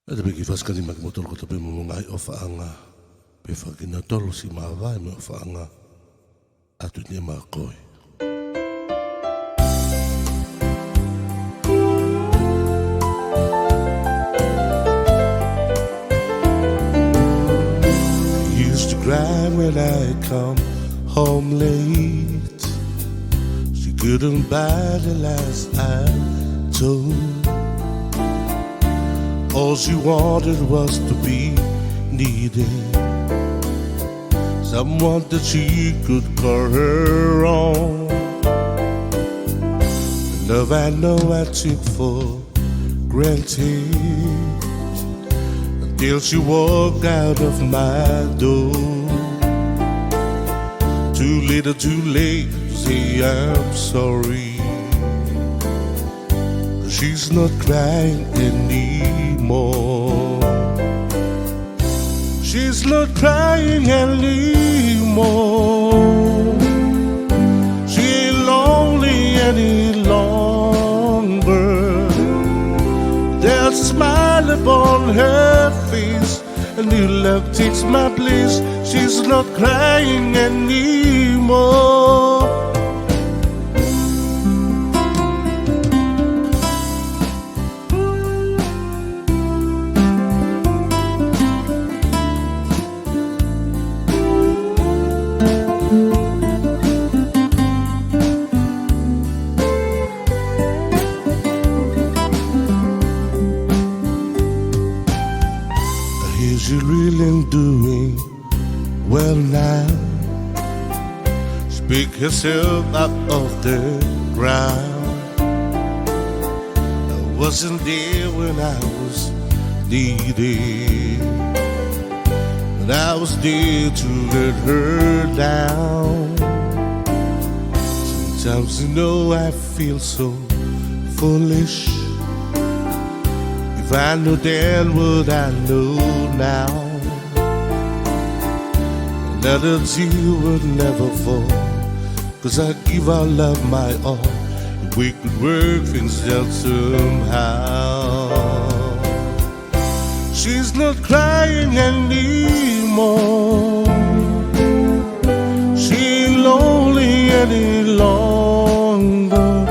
Ada bagi fas kali magmotor ko tabi mo mga of ang pefaginatol si Maway mo of ang ato niya makoy. Used to cry when I come home late. She couldn't buy the last I told. All she wanted was to be needed, someone that she could call her own. The love I know I took for granted until she walked out of my door. Too little, too late to say I'm sorry. She's not crying anymore. She's not crying anymore. She ain't lonely any longer. There's a smile upon her face. A new love takes my place. She's not crying anymore. Is she really doing well now? She picked herself up off the ground. I wasn't there when I was needed, but I was there to let her down. Sometimes I feel so foolish. If I knew then what I know now, another tear would never fall, 'cause I give our love my all. If we could work things out somehow. She's not crying anymore. She ain't lonely any longer.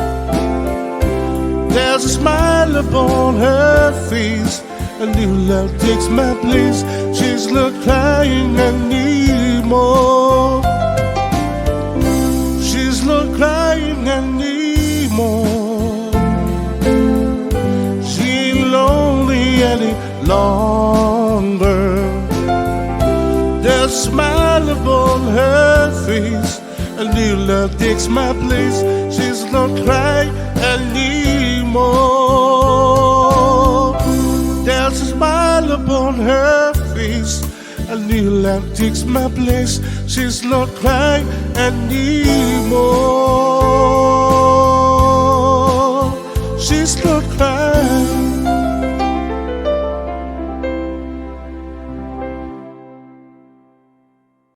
There's a smile upon her face. A new love takes my place. She's not crying anymore. She's not crying anymore. She ain't lonely any longer. There's a smile upon her face. A new love takes my place. She's not crying anymore. There's a smile upon her face. A new love takes my place. She's not crying anymore. She's not crying.